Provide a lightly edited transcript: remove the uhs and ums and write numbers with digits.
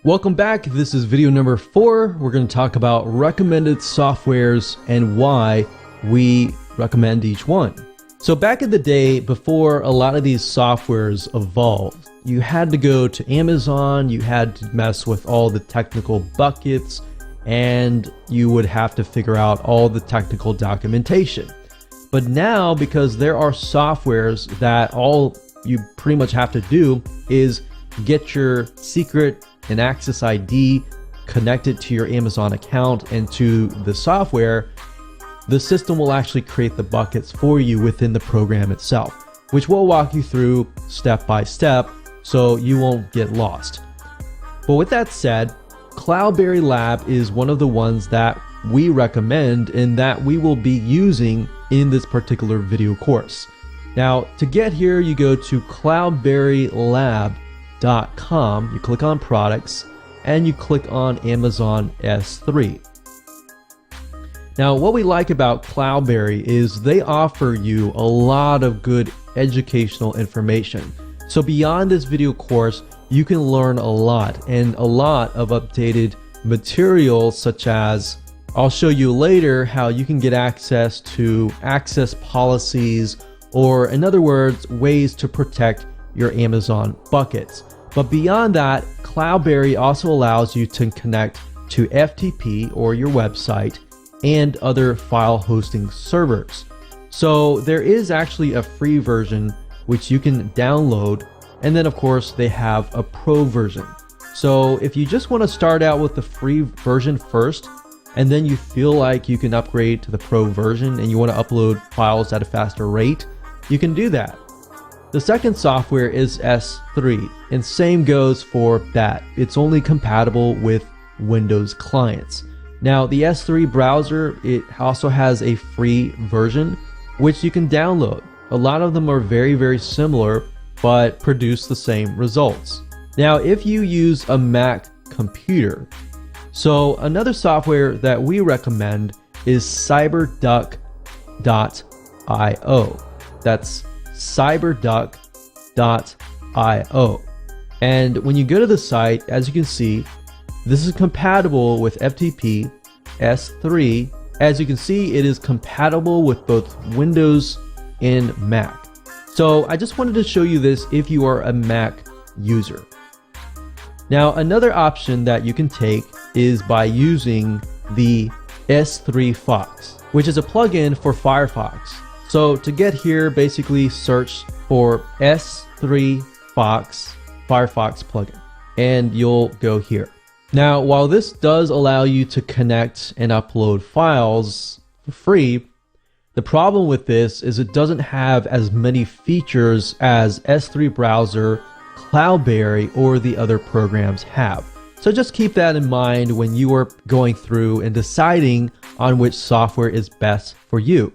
Welcome back. This is video number 4. We're going to talk about recommended softwares and why we recommend each one. So back in the day, before a lot of these softwares evolved, you had to go to Amazon, you had to mess with all the technical buckets, and you would have to figure out all the technical documentation. But now, because there are softwares that all you pretty much have to do is get your secret and access ID connected to your Amazon account and to the software, the system will actually create the buckets for you within the program itself, which we'll walk you through step by step so you won't get lost. But with that said, Cloudberry Lab is one of the ones that we recommend and that we will be using in this particular video course. Now, to get here, you go to cloudberrylab.com, you click on products, and you click on Amazon S3. Now, what we like about Cloudberry is they offer you a lot of good educational information. So beyond this video course, you can learn a lot and a lot of updated materials, such as I'll show you later how you can get access to access policies, or in other words, ways to protect your Amazon buckets. But beyond that, Cloudberry also allows you to connect to FTP or your website and other file hosting servers. So there is actually a free version which you can download, and then of course they have a pro version. So if you just want to start out with the free version first, and then you feel like you can upgrade to the pro version and you want to upload files at a faster rate, you can do that. The second software is S3, and same goes for that. It's only compatible with Windows clients. Now, the S3 browser, it also has a free version which you can download. A lot of them are very similar but produce the same results. Now, if you use a Mac computer, so another software that we recommend is cyberduck.io. That's cyberduck.io. And when you go to the site, as you can see, this is compatible with FTP, S3. As you can see, it is compatible with both Windows and Mac. So I just wanted to show you this if you are a Mac user. Now, another option that you can take is by using the S3 Fox, which is a plugin for Firefox. So to get here, basically search for S3 Fox Firefox plugin, and you'll go here. Now, while this does allow you to connect and upload files for free, the problem with this is it doesn't have as many features as S3 Browser, Cloudberry, or the other programs have. So just keep that in mind when you are going through and deciding on which software is best for you.